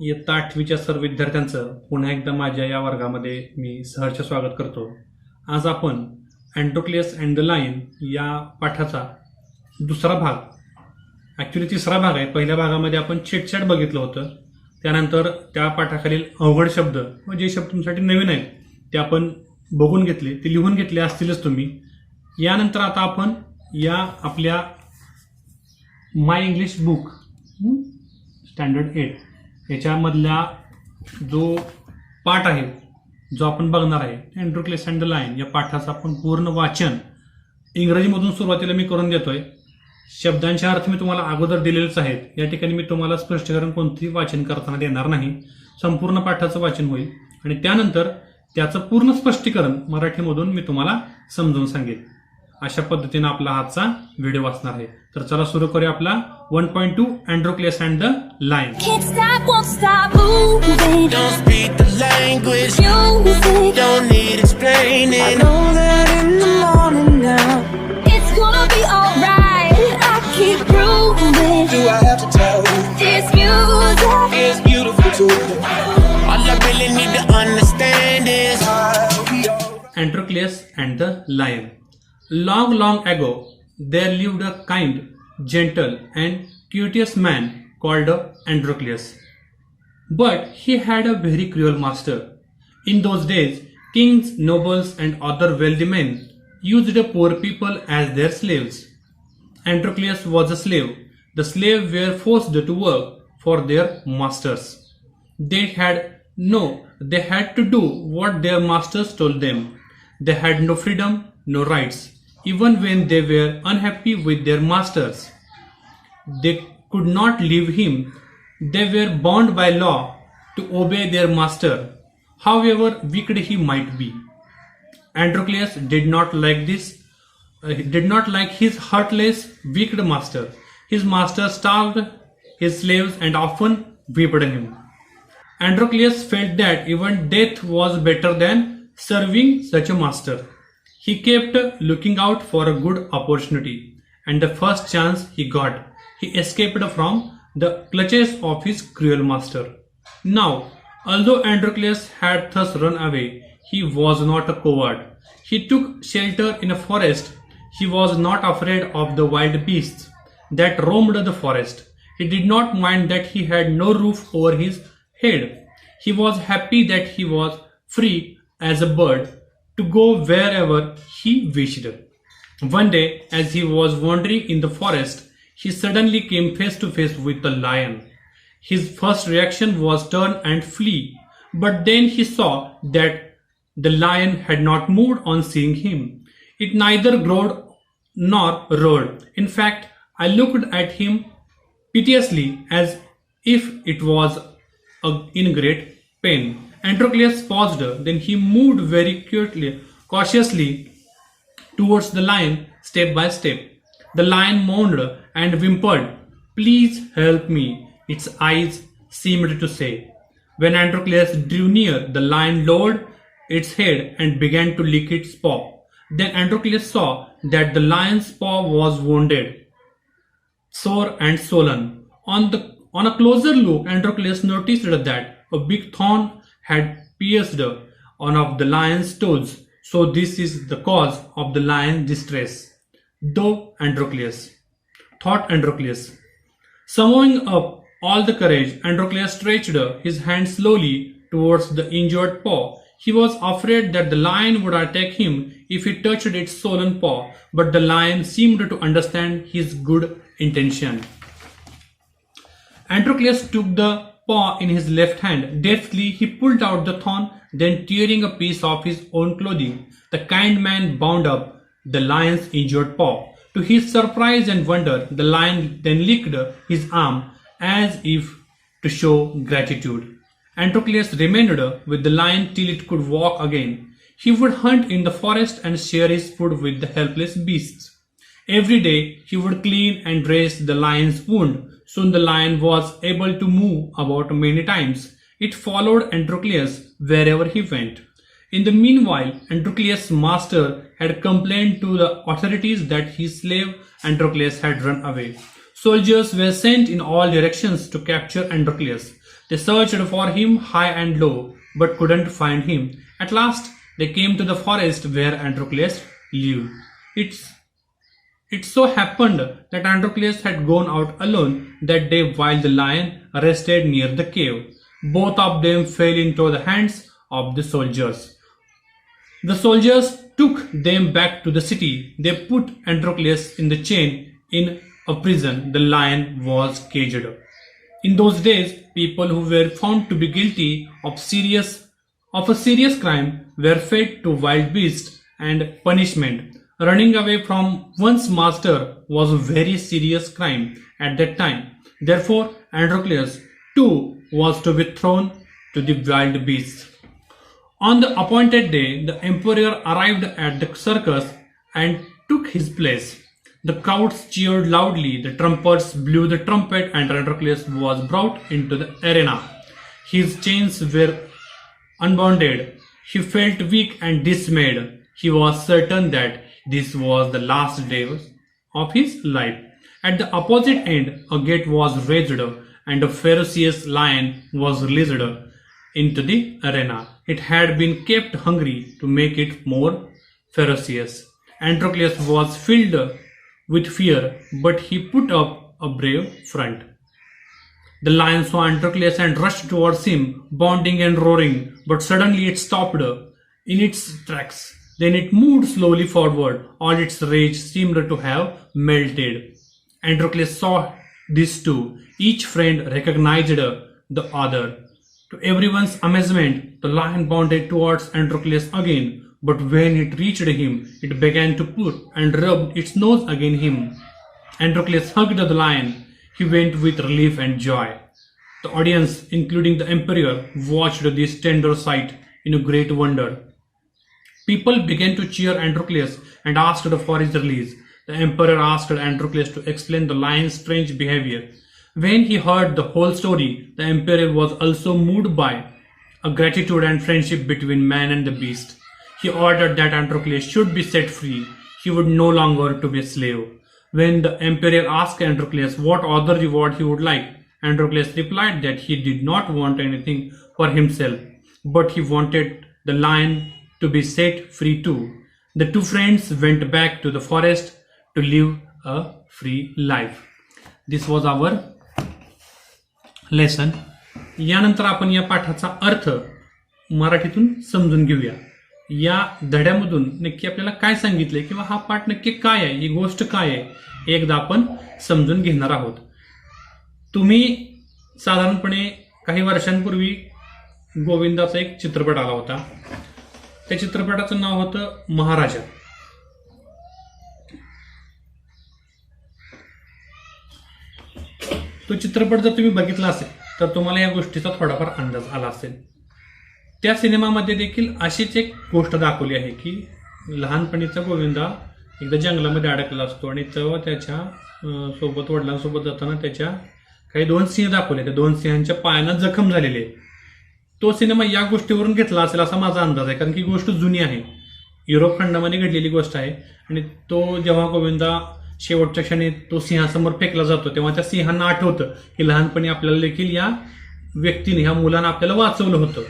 इयत्ता 8वीच्या सर्व विद्यार्थ्यांचं पुन्हा एकदा माझ्या या वर्गामध्ये मी सहर्ष स्वागत करतो. आज आपण अँड्रोक्लियस अँड द लायन या पाठाचा दुसरा भाग, ॲक्च्युली तिसरा भाग आहे. पहिल्या भागामध्ये आपण चिटचॅट बघितलं होतं. त्यानंतर त्या पाठाखालील अवघड शब्द व जे शब्द तुमच्यासाठी नवीन आहेत ते आपण बघून घेतले, ते लिहून घेतले असतीलच तुम्ही. यानंतर आता आपण या आपल्या माय इंग्लिश बुक स्टँडर्ड 8 याच्यामधला जो पाठ आहे, जो आपण बघणार आहे अँड्रोक्लियस अँड द लायन, या पाठाचं आपण पूर्ण वाचन इंग्रजीमधून सुरुवातीला मी करून देतोय. शब्दांचे अर्थ मी तुम्हाला अगोदर दिलेलेच आहेत. या ठिकाणी मी तुम्हाला स्पष्टीकरण कोणतेही वाचन करताना देणार नाही. संपूर्ण पाठाचं वाचन होईल आणि त्यानंतर त्याचं पूर्ण स्पष्टीकरण मराठीमधून मी तुम्हाला समजून सांगेन. अशा पद्धतीने आपला आजचा व्हिडिओ वाचणार आहे. तर चला सुरू करूया आपला 1.2 Androcles and the lion. Can't stop, won't stop moving. Don't speak the language. Music, Don't need explaining. I know that in the morning now it's gonna be alright. I keep grooving. Do I have to tell you? This music It's beautiful too. All I really need to understand is I'll be alright. Androcles and the Lion. Long, long ago, there lived a kind, gentle, and courteous man called Androcles. But he had a very cruel master. In those days, kings, nobles, and other wealthy men used the poor people as their slaves. Androcles was a slave. The slaves were forced to work for their masters. They had to do what their masters told them. They had no freedom, no rights. Even when they were unhappy with their masters, they could not leave him. They were bound by law to obey their master, however wicked he might be. Androcles did not like this. Did not like his heartless, wicked master. His master starved his slaves and often whipped him. Androcles felt that even death was better than serving such a master. He kept looking out for a good opportunity, and the first chance he got, he escaped from the clutches of his cruel master. Now, although Androcles had thus run away, he was not a coward. He took shelter in a forest. He was not afraid of the wild beasts that roamed the forest. He did not mind that he had no roof over his head. He was happy that he was free as a bird to go wherever he wished. One day, as he was wandering in the forest, he suddenly came face to face with a lion. His first reaction was turn and flee, but then he saw that the lion had not moved on seeing him. It neither growled nor roared. In fact, I looked at him piteously as if it was in great pain. Androcles paused, then he moved very cautiously towards the lion, step by step. The lion moaned and whimpered, "Please help me," its eyes seemed to say. When Androcles drew near, the lion lowered its head and began to lick its paw. Then Androcles saw that the lion's paw was wounded, sore and swollen. On a closer look, Androcles noticed that a big thorn had pierced one of the lion's toes. So this is the cause of the lion's distress. Thought Androcles. Summoning up all the courage, Androcles stretched his hand slowly towards the injured paw. He was afraid that the lion would attack him if he touched its swollen paw, but the lion seemed to understand his good intention. Androcles took the paw in his left hand. Deftly he pulled out the thorn, then tearing a piece of his own clothing, the kind man bound up the lion's injured paw. To his surprise and wonder, the lion then licked his arm as if to show gratitude. Androcles remained with the lion till it could walk again. He would hunt in the forest and share his food with the helpless beasts. Every day he would clean and dress the lion's wound. Soon the lion was able to move about many times. It followed Androcles wherever he went. In the meanwhile, Androcles' master had complained to the authorities that his slave Androcles had run away. Soldiers were sent in all directions to capture Androcles. They searched for him high and low, but couldn't find him. At last, they came to the forest where Androcles lived. It so happened that Androcles had gone out alone that day while the lion rested near the cave. Both of them fell into the hands of the soldiers. The soldiers took them back to the city. They put Androcles in the chain in a prison. The lion was caged. In those days, people who were found to be guilty of a serious crime were fed to wild beasts and punishment. Running away from one's master was a very serious crime at that time. Therefore, Androcles too was to be thrown to the wild beasts. On the appointed day, the emperor arrived at the circus and took his place. The crowds cheered loudly, the trumpets blew the trumpet, and Androcles was brought into the arena. His chains were unbounded. He felt weak and dismayed. He was certain that this was the last day of his life. At the opposite end, a gate was raised, and a ferocious lion was released into the arena. It had been kept hungry to make it more ferocious. Androcles was filled with fear, but he put up a brave front. The lion saw Androcles and rushed towards him, bounding and roaring, but suddenly it stopped in its tracks. Then it moved slowly forward. All its rage seemed to have melted. Androcles saw this too. Each friend recognized the other. To everyone's amazement, the lion bounded towards Androcles again, but when it reached him, it began to purr and rubbed its nose against him. Androcles hugged the lion. He went with relief and joy. The audience, including the emperor, watched this tender sight in a great wonder. People began to cheer Androcles and asked for his release. The emperor asked Androcles to explain the lion's strange behavior. When he heard the whole story, the emperor was also moved by a gratitude and friendship between man and the beast. He ordered that Androcles should be set free. He would no longer to be a slave. When the emperor asked Androcles what other reward he would like, Androcles replied that he did not want anything for himself, but he wanted the lion to be set free too. The two friends went back to the forest to live a free life. This was our lesson. यानंतर आपण या पाठाचा अर्थ मराठीतून समजून घेऊया. या धड्यामधून नक्की आपल्याला काय सांगितलंय किंवा हा पाठ नक्की काय आहे, ही गोष्ट काय आहे, एकदा आपण समजून घेणार आहोत. तुम्ही साधारणपणे काही वर्षांपूर्वी गोविंदाचा एक चित्रपट आला होता. त्या चित्रपटाचं नाव होतं महाराजा. तो चित्रपट जर तुम्ही बघितला असेल तर तुम्हाला या गोष्टीचा थोडाफार अंदाज आला असेल. त्या सिनेमामध्ये देखील अशीच एक गोष्ट दाखवली आहे की लहानपणीचा गोविंदा एकदा जंगलामध्ये अडकला असतो आणि तेव्हा त्याच्या सोबत वडिलांसोबत जाताना त्याच्या काही 2 सिंह दाखवले. त्या 2 सिंहांच्या पायांना जखम झालेली आहे. तो सिनेमा या गोष्टीवरून घेतला असेल असा माझा अंदाज आहे, कारण की गोष्ट जुनी आहे, युरोप खंडामध्ये घडलेली गोष्ट आहे. आणि तो जेव्हा गोविंदा शेवटच्या क्षणी तो सिंहासमोर फेकला जातो तेव्हा त्या सिंहांना आठवतं की लहानपणी आपल्याला देखील या व्यक्तीने, ह्या मुलानं आपल्याला वाचवलं होतं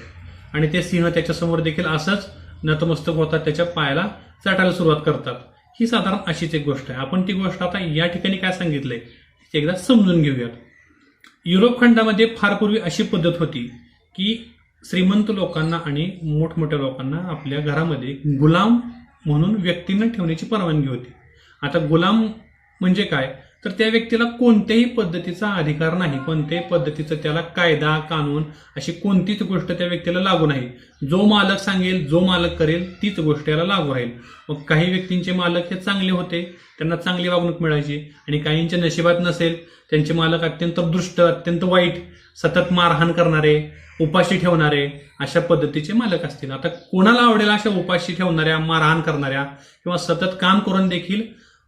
आणि ते सिंह त्याच्यासमोर देखील असंच नतमस्तक होतात, त्याच्या पायाला चाटायला सुरुवात करतात. ही साधारण अशीच एक गोष्ट आहे. आपण ती गोष्ट आता या ठिकाणी काय सांगितलंय ते एकदा समजून घेऊयात. युरोप खंडामध्ये फार पूर्वी अशी पद्धत होती की श्रीमंत लोकांना आणि मोठमोठ्या लोकांना आपल्या घरामध्ये गुलाम म्हणून व्यक्तींना ठेवण्याची परवानगी होती. आता गुलाम म्हणजे काय, तर त्या व्यक्तीला कोणत्याही पद्धतीचा अधिकार नाही, कोणत्याही पद्धतीचं त्याला कायदा कानून अशी कोणतीच गोष्ट त्या व्यक्तीला लागू नाही. जो मालक सांगेल, जो मालक करेल तीच गोष्ट याला लागू राहील. मग काही व्यक्तींचे मालक हे चांगले होते, त्यांना चांगली वागणूक मिळायची, आणि काहींच्या नशिबात नसेल, त्यांचे मालक अत्यंत दुष्ट, अत्यंत वाईट, सतत मारहाण करणारे, उपाशी ठेवणारे अशा पद्धतीचे मालक असतील. आता कोणाला आवडेल अशा उपाशी ठेवणाऱ्या, मारहाण करणाऱ्या किंवा सतत काम करून देखील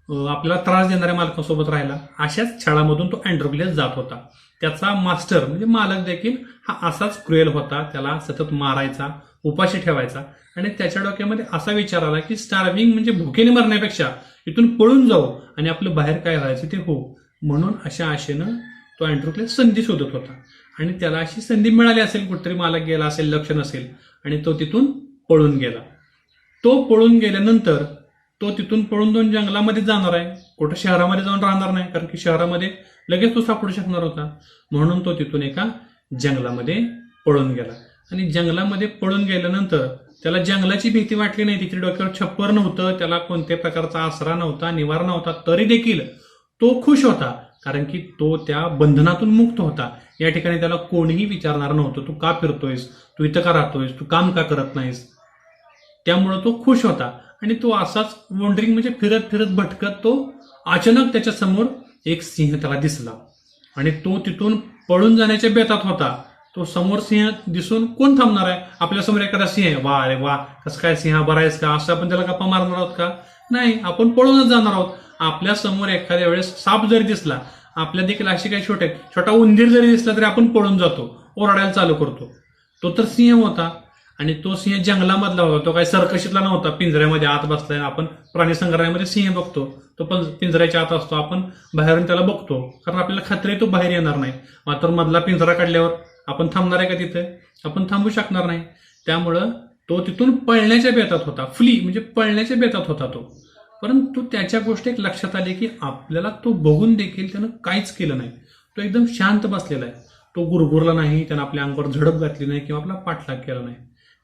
आपल्याला त्रास देणाऱ्या मालकासोबत राहिला, अशाच छळामधून तो अँड्रोक्लेस जात होता. त्याचा मास्टर म्हणजे मालक देखील हा असाच क्रुएल होता. त्याला सतत मारायचा, उपाशी ठेवायचा, आणि त्याच्या डोक्यामध्ये असा विचार आला की स्टार्विंग म्हणजे भुकेने मरण्यापेक्षा इथून पळून जाऊ आणि आपलं बाहेर काय व्हायचं ते हो. म्हणून अशा आशेनं तो अँड्रोक्लेस संधी शोधत होता आणि त्याला अशी संधी मिळाली असेल, कुठेतरी मालक गेला असेल, लक्ष नसेल आणि तो तिथून पळून गेला. तो पळून गेल्यानंतर तो तिथून पळून दोन जंगलामध्ये जाणार आहे, कुठं शहरामध्ये जाऊन राहणार नाही, कारण की शहरामध्ये लगेच तो सापडू शकणार होता. म्हणून तो तिथून एका जंगलामध्ये पळून गेला आणि जंगलामध्ये पळून गेल्यानंतर त्याला जंगलाची भीती वाटली नाही. तिथे डोक्यावर छप्पर नव्हतं, त्याला कोणत्याही प्रकारचा आसरा नव्हता, निवारा नव्हता, तरी देखील तो खुश होता, कारण की तो त्या बंधनातून मुक्त होता. या ठिकाणी त्याला कोणीही विचारणार नव्हतं, तू का फिरतोयस, तू इथं का राहतोयस, तू काम का करत नाहीस. त्यामुळे तो खुश होता आणि तो असाच वॉन्डरिंग म्हणजे फिरत फिरत भटकत तो अचानक त्याच्या समोर एक सिंह त्याला दिसला आणि तो तिथून पळून जाण्याच्या बेतात होता. तो समोर सिंह दिसून कोण थांबणार आहे, आपल्या समोर एखादा सिंह आहे, वा अरे वा कसं काय सिंह बरा आहेस का, असं आपण त्याला गप्पा मारणार आहोत का, नाही, आपण पळूनच जाणार आहोत. आपल्या समोर एखाद्या वेळेस साप जरी दिसला, आपल्या देखील अशी काही छोटा उंदीर जरी दिसला तरी आपण पळून जातो, ओरडायला चालू करतो. तो तर सिंह होता आणि तो सिंह जंगलामधला होता, तो काही सर्कशीतला नव्हता, पिंजऱ्यामध्ये आत बसलाय. आपण प्राणी संग्रहालयामध्ये सिंह बघतो, तो पण पिंजऱ्याच्या आत असतो, आपण बाहेरून त्याला बघतो, कारण आपल्याला खात्री आहे तो बाहेर येणार नाही. मात्र मधला पिंजरा काढल्यावर आपण थांबणार आहे का तिथे, आपण थांबू शकणार नाही. त्यामुळं तो तिथून पळण्याच्या बेतात होता, फ्ली म्हणजे पळण्याच्या बेतात होता तो. परंतु त्याच्या गोष्टी एक लक्षात आली की आपल्याला तो बघून देखील त्यानं काहीच केलं नाही. तो एकदम शांत बसलेला आहे, तो गुरगुरला नाही, त्यानं आपल्या अंगावर झडप घातली नाही किंवा आपला पाठलाग केला नाही.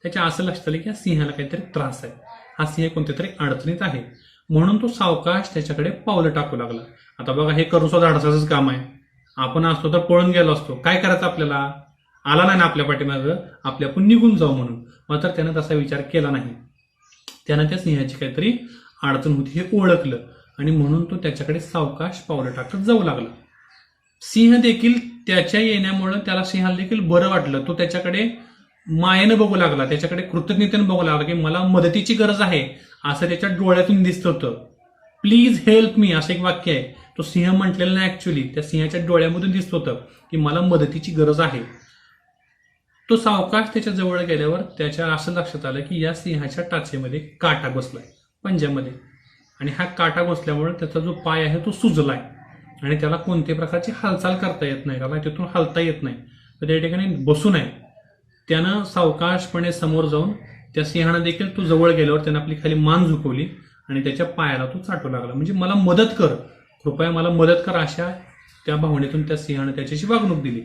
त्याच्या असं लक्षात आलं की या सिंहाला काहीतरी त्रास आहे, हा सिंह कोणत्या तरी अडचणीत आहे. म्हणून तो सावकाश त्याच्याकडे पावलं टाकू लागला. आता बघा, हे करून सुद्धा धाडसाचंच काम आहे. आपण असतो तर पळून गेलो असतो, काय करायचं आपल्याला, आला नाही ना आपल्या पाठीमागं, आपल्या आपण निघून जाऊ म्हणून. मात्र त्यानं तसा विचार केला नाही. त्यानं त्या सिंहाची काहीतरी अडचण होती हे ओळखलं आणि म्हणून तो त्याच्याकडे सावकाश पावलं टाकत जाऊ लागला. सिंह देखील त्याच्या येण्यामुळे त्याला सिंहाला देखील बरं वाटलं. तो त्याच्याकडे मायेनं बघू लागला, त्याच्याकडे कृतज्ञतेनं बघू लागला की मला मदतीची गरज आहे, असं त्याच्या डोळ्यातून दिसत होतं. प्लीज हेल्प मी असं एक वाक्य आहे, तो सिंह म्हटलेलं नाही, ऍक्च्युली त्या सिंहाच्या डोळ्यामधून दिसत होतं की मला मदतीची गरज आहे. तो सावकाश त्याच्या जवळ गेल्यावर त्याच्या असं लक्षात आलं की या सिंहाच्या टाचेमध्ये काटा बसलाय, पंजामध्ये, आणि हा काटा बसल्यामुळे त्याचा जो पाय आहे तो सुजलाय आणि त्याला कोणत्याही प्रकारची हालचाल करता येत नाही, त्याला तिथून हलता येत नाही. तर त्या ठिकाणी बसून आहे. त्यानं सावकाशपणे समोर जाऊन त्या सिंहानं देखील तो जवळ गेल्यावर त्यानं आपली खाली मान झुकवली आणि त्याच्या पायाला तो चाटू लागला, म्हणजे मला मदत कर, कृपया मला मदत कर, अशा त्या भावनेतून त्या सिंहानं त्याच्याशी वागणूक दिली.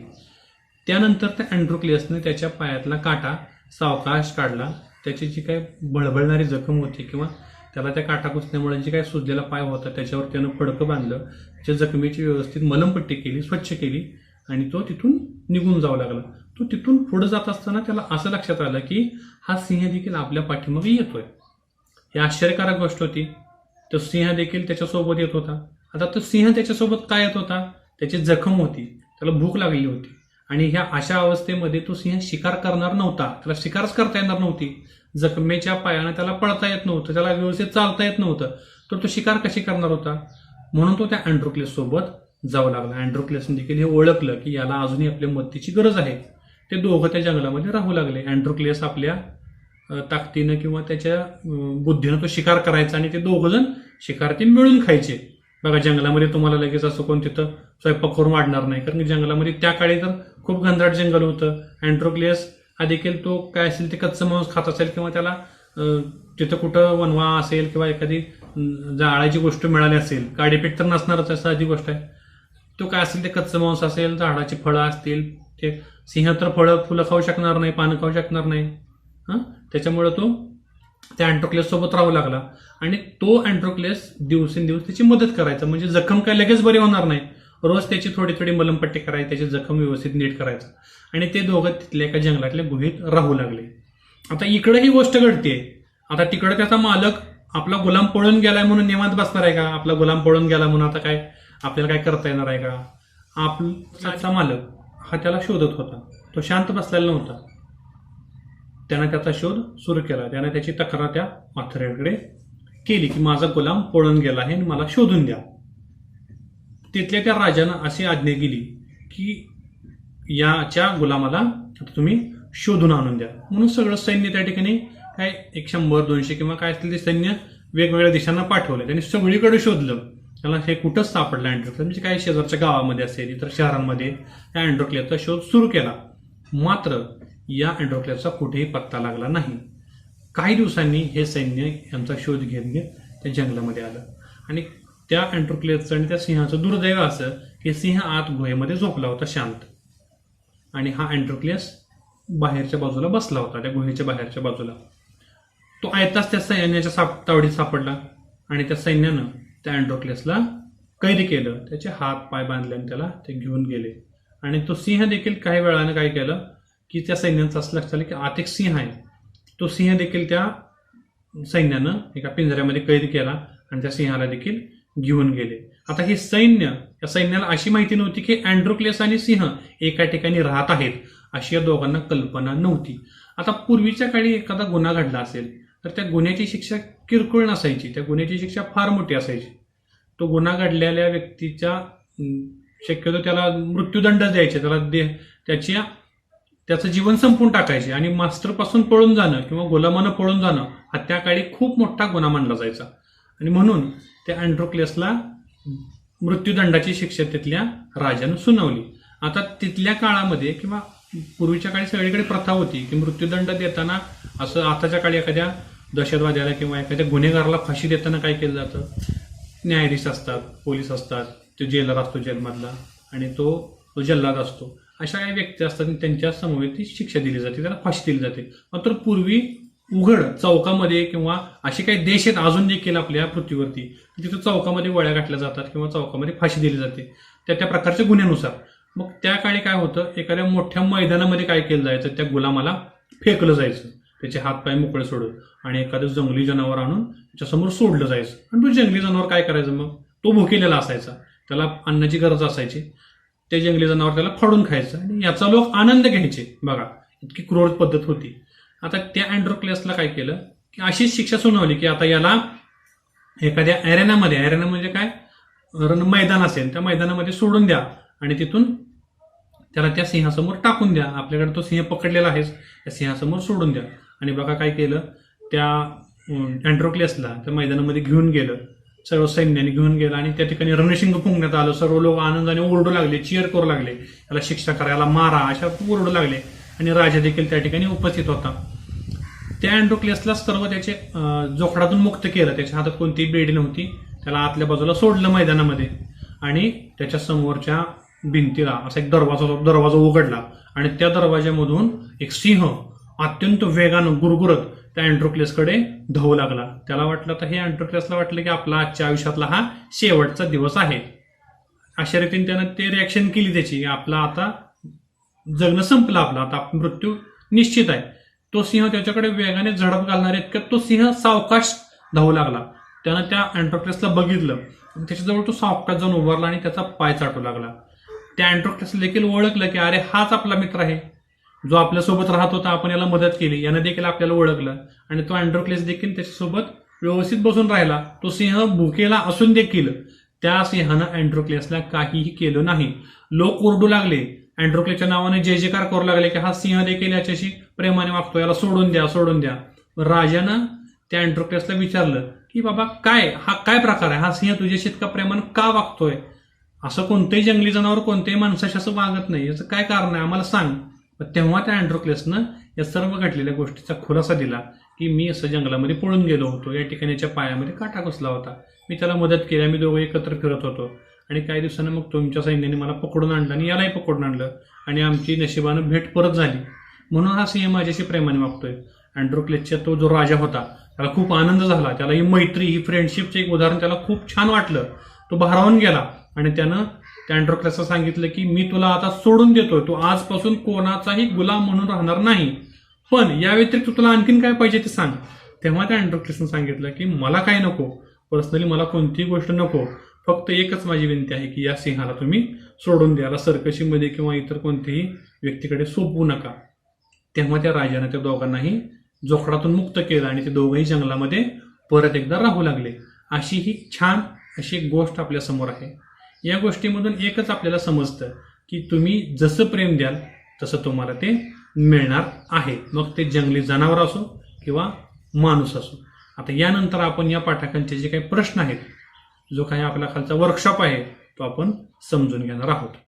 त्यानंतर त्या अँड्रोक्लियसने त्याच्या पायातला काटा सावकाश काढला. त्याची जी काही बळबळणारी जखम होती किंवा त्याला त्या काटा घुसल्यामुळे जी काही सुजलेला पाय होता त्याच्यावर त्यानं फडकं बांधलं, त्याच्या जखमेची व्यवस्थित मलमपट्टी केली, स्वच्छ केली आणि तो तिथून निघून जाऊ लागला. तो तिथून पुढे जात असताना त्याला असं लक्षात आलं की हा सिंह देखील आपल्या पाठीमागे येतोय. ही आश्चर्यकारक गोष्ट होती. तो सिंह देखील त्याच्यासोबत येत होता. आता तो सिंह त्याच्यासोबत काय येत होता, त्याची जखम होती, त्याला भूक लागलेली होती आणि ह्या अशा अवस्थेमध्ये तो सिंह शिकार करणार नव्हता, त्याला शिकारच करता येणार नव्हती. जखमेच्या पायानं त्याला पळता येत नव्हतं, त्याला व्यवस्थित चालता येत नव्हतं, तर तो शिकार कशी करणार होता. म्हणून तो त्या अँड्रोक्लेस सोबत जाऊ लागला. अँड्रोक्लेसने देखील हे ओळखलं की याला अजूनही आपल्या मदतीची गरज आहे. ते दोघं त्या जंगलामध्ये राहू लागले. अँड्रोक्लेस आपल्या ताकदीनं किंवा त्याच्या बुद्धीनं तो शिकार करायचा आणि ते दोघं जण शिकार ते मिळून खायचे. बघा, जंगलामध्ये तुम्हाला लगेच असं कोण तिथं स्वयंपाक करून वाढणार नाही, कारण की जंगलामध्ये त्या काळी तर खूप घनदाट जंगल होतं. अँड्रोक्लेस हा देखील तो काय असेल ते कच्चं मांस खात असेल किंवा त्याला तिथं कुठं वनवा असेल किंवा एखादी जाळाची गोष्ट मिळाली असेल, काडीपेट तर नसणारच, असं आधी गोष्ट आहे. तो काय असेल ते कच्चं मांस असेल, झाडाची फळं असतील, ते सिंह तर फळं फुलं खाऊ शकणार नाही, पानं खाऊ शकणार नाही. त्याच्यामुळे तो त्या अँड्रोक्लेस सोबत राहू लागला आणि तो अँड्रोक्लेस दिवसेंदिवस त्याची मदत करायचा. म्हणजे जखम काय लगेच बरी होणार नाही, रोज त्याची थोडी थोडी मलमपट्टी करायची, त्याची जखम व्यवस्थित नीट करायचं आणि ते दोघं तिथल्या एका जंगलातल्या गुहेत राहू लागले. आता इकडे ही गोष्ट घडते. आता तिकडे त्याचा मालक आपला गुलाम पळून गेलाय म्हणून निवांत बसणार आहे का, आपला गुलाम पळून गेला म्हणून आता काय आपल्याला काय करता येणार आहे का. आपला मालक हा त्याला शोधत होता, तो शांत बसलेला नव्हता. त्यानं त्याचा शोध सुरू केला. त्यानं त्याची तक्रार त्या माथऱ्याकडे केली की माझा गुलाम पळून गेला आहे आणि मला शोधून द्या. तिथल्या त्या राजानं अशी आज्ञा केली की याच्या गुलामाला आता तुम्ही शोधून आणून द्या. म्हणून सगळं सैन्य त्या ठिकाणी काय 100-200 किंवा काय असतील ते सैन्य वेगवेगळ्या दिशांना पाठवलं. त्यांनी सगळीकडे शोधलं त्याला हे कुठंच सापडलं अँड्रोक्लेस, म्हणजे काही शेजारच्या गावामध्ये असेल इतर शहरांमध्ये या अँड्रोक्लेसचा शोध सुरू केला. मात्र या अँड्रोक्लेसचा कुठेही पत्ता लागला नाही. काही दिवसांनी हे सैन्य यांचा शोध घेत त्या जंगलामध्ये आलं आणि त्या अँड्रोक्लेसचं आणि त्या सिंहाचं दुर्दैव असं की सिंह आत गुहेमध्ये झोपला होता शांत, आणि हा अँड्रोक्लेस बाहेरच्या बाजूला बसला होता, त्या गुहेच्या बाहेरच्या बाजूला. तो आयताच त्या सैन्याच्या तावडीत सापडला आणि त्या सैन्यानं त्या अँड्रोक्लेसला कैद केलं, त्याचे हात पाय बांधले आणि त्याला ते घेऊन गेले. आणि तो सिंह देखील काही वेळानं काय केलं की त्या सैन्याचं असं लक्षात आलं की आत एक सिंह आहे. तो सिंह देखील त्या सैन्यानं एका पिंजऱ्यामध्ये कैद केला आणि त्या सिंहाला देखील घेऊन गेले. आता हे सैन्य, या सैन्याला अशी माहिती नव्हती की अँड्रोक्लेस आणि सिंह एका ठिकाणी राहत आहेत, अशी या दोघांना कल्पना नव्हती. आता पूर्वीच्या काळी एखादा गुन्हा घडला असेल तर त्या गुन्ह्याची शिक्षा किरकोळ नसायची, त्या गुन्ह्याची शिक्षा फार मोठी असायची. तो गुन्हा घडलेल्या व्यक्तीच्या शक्यतो त्याला मृत्यूदंड द्यायचे, त्याला त्याचं जीवन संपून टाकायचे आणि मास्टरपासून पळून जाणं किंवा गुलामानं पळून जाणं हा त्या काळी खूप मोठा गुन्हा मानला जायचा. आणि म्हणून त्या अँड्रोक्लेसला मृत्यूदंडाची शिक्षा तिथल्या राजानं सुनावली. आता तिथल्या काळामध्ये किंवा पूर्वीच्या काळी सगळीकडे प्रथा होती की मृत्यूदंड देताना असं आताच्या काळी एखाद्या दहशतवाद्याला किंवा एखाद्या गुन्हेगाराला फाशी देताना काय केलं जातं, न्यायाधीश असतात, पोलीस असतात, तो जेलर असतो जेलमधला आणि तो जल्लाद असतो, अशा काही व्यक्ती असतात आणि त्यांच्या समवेत ती शिक्षा दिली जाते, त्याला फाशी दिली जाते. मात्र पूर्वी उघड चौकामध्ये किंवा असे काही देश आहेत अजून देखील आपल्या पृथ्वीवरती, तिथं चौकामध्ये गोळ्या घातल्या जातात किंवा चौकामध्ये फाशी दिली जाते त्या प्रकारच्या गुन्ह्यानुसार. मग त्या काळी काय होतं, एखाद्या मोठ्या मैदानामध्ये काय केलं जायचं, त्या गुलामाला फेकलं जायचं, त्याचे हातपाय मोकळे सोडून, आणि एखादं जंगली जनावर आणून त्याच्यासमोर सोडलं जायचं. आणि तो जंगली जनावर काय करायचं, मग तो भुकेलेला असायचा, त्याला अन्नाची गरज असायची, ते जंगली जनावर त्याला फाडून खायचं आणि याचा लोक आनंद घ्यायचे. बघा, इतकी क्रूर पद्धत होती. आता त्या अँड्रोक्लेसला काय केलं की अशीच शिक्षा सुनावली की आता याला एखाद्या अरेना म्हणजे काय, मैदान असेल त्या मैदानामध्ये सोडून द्या आणि तिथून त्याला त्या सिंहासमोर टाकून द्या. आपल्याकडे तो सिंह पकडलेला आहेच, त्या सिंहासमोर सोडून द्या. आणि बघा काय केलं, त्या अँड्रोक्लेसला त्या मैदानामध्ये घेऊन गेलं, सर्व सैन्याने घेऊन गेलं आणि त्या ठिकाणी रणशिंग फुंकण्यात आलं. सर्व लोक आनंदाने ओरडू लागले, चिअर करू लागले, याला शिक्षा करायला, मारा, अशा ओरडू लागले. आणि राजा देखील त्या ठिकाणी उपस्थित होता. त्या अँड्रोक्लेसला सर्व त्याचे जोखडातून मुक्त केलं, त्याच्या हातात कोणतीही बेडी नव्हती, त्याला आतल्या बाजूला सोडलं मैदानामध्ये आणि त्याच्या समोरच्या भिंतीला असा एक दरवाजा उघडला आणि त्या दरवाज्यामधून एक सिंह अत्यंत वेगानं गुरगुरत त्या अँड्रोक्लेसकडे धावू लागला. त्याला वाटलं, तर हे अँड्रोक्लेसला वाटलं की आपला आजच्या आयुष्यातला हा शेवटचा दिवस आहे. अशा रीतीने त्यानं ते रिॲक्शन केली त्याची, आपला आता जगणं संपलं, आपला आता मृत्यू निश्चित आहे. तो सिंह त्याच्याकडे वेगाने झडप घालणार इतक्यात तो सिंह सावकाश धावू लागला. त्यानं त्या अँड्रोक्लेसला बघितलं, त्याच्याजवळ तो सावकाश जाऊन उभारला आणि त्याचा पाय चाटू लागला. त्या अँड्रोक्लेसला देखील ओळखलं की अरे हाच आपला मित्र आहे, जो आपल्यासोबत राहत होता, आपण याला मदत केली, यानं देखील आपल्याला ओळखलं. आणि तो अँड्रोक्लेस देखील त्याच्यासोबत व्यवस्थित बसून राहिला. तो सिंह भुकेला असून देखील त्या सिंहानं अँड्रोक्लेसला काहीही केलं नाही. लोक ओरडू लागले, अँड्रोक्लेसच्या नावाने जय जयकार करू लागले की हा सिंह देखील याच्याशी प्रेमाने वागतो, याला सोडून द्या, सोडून द्या. राजानं त्या अँड्रोक्लेसला विचारलं की बाबा हा काय प्रकार आहे, हा सिंह तुझ्याशी इतका प्रेमानं का वागतोय, असं कोणतेही जंगली जनावर कोणत्याही माणसाशी असं वागत नाही, याचं काय कारण आहे, आम्हाला सांग. तेव्हा त्या अँड्रोक्लेसनं या सर्व घडलेल्या गोष्टीचा खुलासा दिला की मी असं जंगलामध्ये पळून गेलो होतो, या ठिकाणी याच्या पायामध्ये काटा घुसला होता, मी त्याला मदत केली, आम्ही दोघं एकत्र फिरत होतो आणि काही दिवसानं मग तुमच्या सैन्याने मला पकडून आणलं आणि यालाही पकडून आणलं आणि आमची नशिबानं भेट परत झाली, म्हणून हा सिंह माझ्याशी प्रेमाने वागतोय. अँड्रोक्लेसचा तो जो राजा होता त्याला खूप आनंद झाला, त्याला ही मैत्री, ही फ्रेंडशिपचं एक उदाहरण त्याला खूप छान वाटलं. तो भारावून गेला आणि त्यानं त्या अँड्रोक्लेसला सांगितलं की मी तुला आता सोडून देतोय, तू आजपासून कोणाचाही गुलाम म्हणून राहणार नाही, पण या व्यतिरिक्त तुला आणखीन काय पाहिजे ते सांग. तेव्हा त्या अँड्रोक्लेसनं सांगितलं की मला काय नको, पर्सनली मला कोणतीही गोष्ट नको, फक्त एकच माझी विनंती आहे की या सिंहाला तुम्ही सोडून द्यायला सर्कशीमध्ये किंवा इतर कोणत्याही व्यक्तीकडे सोपवू नका. तेव्हा त्या राजाने त्या दोघांनाही जोखडातून मुक्त केलं आणि ते दोघंही जंगलामध्ये परत एकदा राहू लागले. अशी ही छान अशी एक गोष्ट आपल्या समोर आहे. या गोष्टीमधून एकच आपल्याला समजतं की तुम्ही जसं प्रेम द्याल तसं तुम्हाला ते मिळणार आहे, मग ते जंगली जनावर असो किंवा माणूस असो. आता यानंतर आपण या पाठकांचे जे काही प्रश्न आहेत जो काही आपला खालचा वर्कशॉप आहे तो आपण समजून घेणार आहोत.